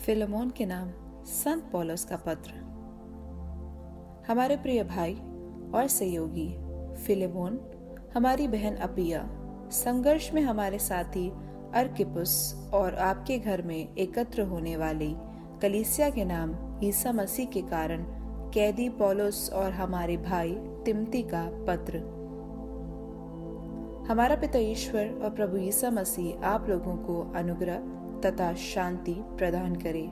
Philemon के नाम संत पौलुस का पत्र। हमारे प्रिय भाई और सहयोगी फिलेमोन, हमारी बहन अपिया, संघर्ष में हमारे साथी अर्किपुस और आपके घर में एकत्र होने वाली कलीसिया के नाम ईसा मसीह के कारण कैदी पौलुस और हमारे भाई तिमोथी का पत्र। हमारा पिता ईश्वर और प्रभु ईसा मसीह आप लोगों को अनुग्रह तथा शांति प्रदान करे।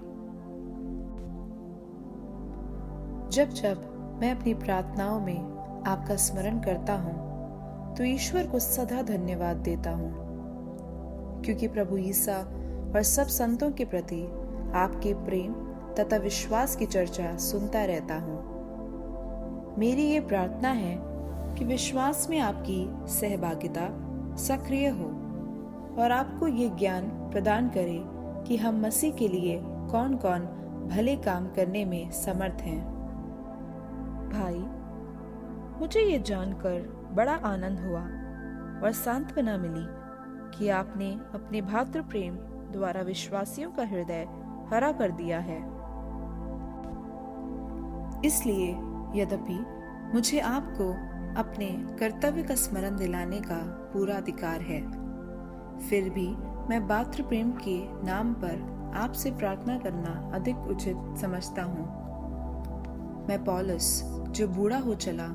जब जब मैं अपनी प्रार्थनाओं में आपका स्मरण करता हूँ तो ईश्वर को सदा धन्यवाद देता हूँ, क्योंकि प्रभु ईसा और सब संतों के प्रति आपके प्रेम तथा विश्वास की चर्चा सुनता रहता हूँ। मेरी ये प्रार्थना है कि विश्वास में आपकी सहभागिता सक्रिय हो और आपको ये ज्ञान प्रदान करे कि हम मसीह के लिए कौन कौन भले काम करने में समर्थ हैं। भाई, मुझे ये जानकर बड़ा आनंद हुआ और सांत्वना मिली कि आपने अपने भातृ प्रेम द्वारा विश्वासियों का हृदय हरा कर दिया है। इसलिए यद्यपि मुझे आपको अपने कर्तव्य का स्मरण दिलाने का पूरा अधिकार है, फिर भी मैं भातृ प्रेम के नाम पर आपसे प्रार्थना करना अधिक उचित समझता हूँ। मैं पौलुस, जो बूढ़ा हो चला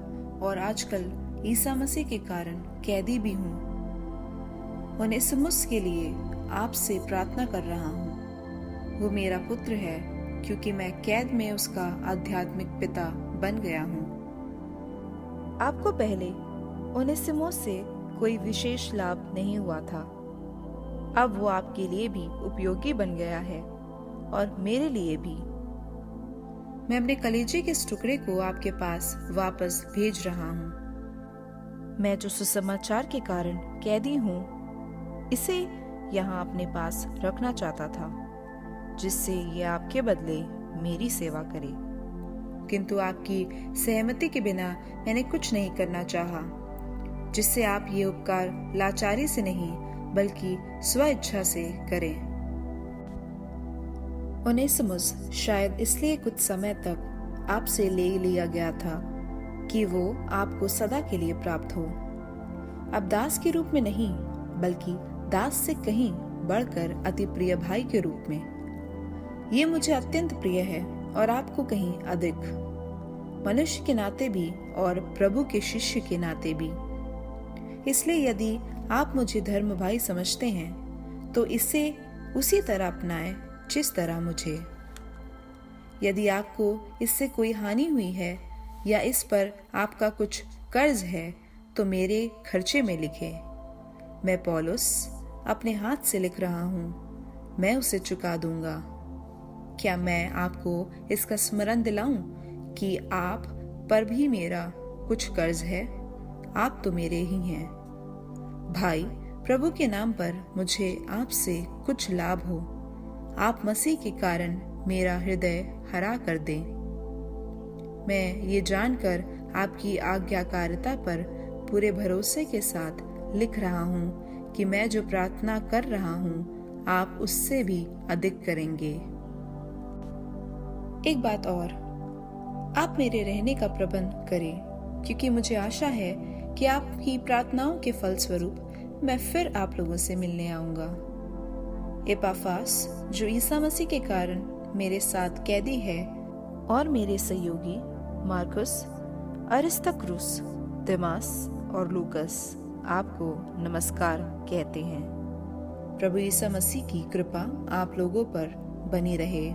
और आजकल ईसा मसीह के कारण कैदी भी हूँ, ओनेसिमुस के लिए आपसे प्रार्थना कर रहा हूँ। वो मेरा पुत्र है, क्योंकि मैं कैद में उसका आध्यात्मिक पिता बन गया हूँ। आपको पहले ओनेसिमुस से कोई विशेष लाभ नहीं हुआ था, अब वो आपके लिए भी उपयोगी बन गया है और मेरे लिए भी। मैं अपने कलेजे के इस टुकड़े को आपके पास वापस भेज रहा हूँ। मैं जो सुसमाचार के कारण कैदी हूँ, इसे यहाँ अपने पास रखना चाहता था, जिससे ये आपके बदले मेरी सेवा करे। किंतु आपकी सहमति के बिना मैंने कुछ नहीं करना चाहा, जिससे आप ये उपकार लाचारी से नहीं बल्कि स्व इच्छा से करें। ओनेसिमुस शायद इसलिए कुछ समय तक आपसे ले लिया गया था कि वो आपको सदा के लिए प्राप्त हो, अब दास के रूप में नहीं बल्कि दास से कहीं बढ़कर अति प्रिय भाई के रूप में। ये मुझे अत्यंत प्रिय है और आपको कहीं अधिक, मनुष्य के नाते भी और प्रभु के शिष्य के नाते भी। इसलिए यदि आप मुझे धर्म भाई समझते हैं तो इसे उसी तरह अपनाएं जिस तरह मुझे। यदि आपको इससे कोई हानि हुई है या इस पर आपका कुछ कर्ज है तो मेरे खर्चे में लिखे। मैं पौलुस अपने हाथ से लिख रहा हूँ, मैं उसे चुका दूंगा। क्या मैं आपको इसका स्मरण दिलाऊं कि आप पर भी मेरा कुछ कर्ज है? आप तो मेरे ही हैं। भाई, प्रभु के नाम पर मुझे आपसे कुछ लाभ हो, आप मसीह के कारण मेरा हृदय हरा कर दें। मैं ये जानकर आपकी आज्ञाकारिता पर पूरे भरोसे के साथ लिख रहा हूँ कि मैं जो प्रार्थना कर रहा हूँ आप उससे भी अधिक करेंगे। एक बात और, आप मेरे रहने का प्रबंध करें, क्योंकि मुझे आशा है कि आपकी प्रार्थनाओं के फलस्वरूप मैं फिर आप लोगों से मिलने आऊंगा। एपाफास, जो ईसा मसीह के कारण मेरे साथ कैदी है, और मेरे सहयोगी मार्कुस, अरिस्तर्खुस, देमास और लूकस आपको नमस्कार कहते हैं। प्रभु ईसा मसीह की कृपा आप लोगों पर बनी रहे।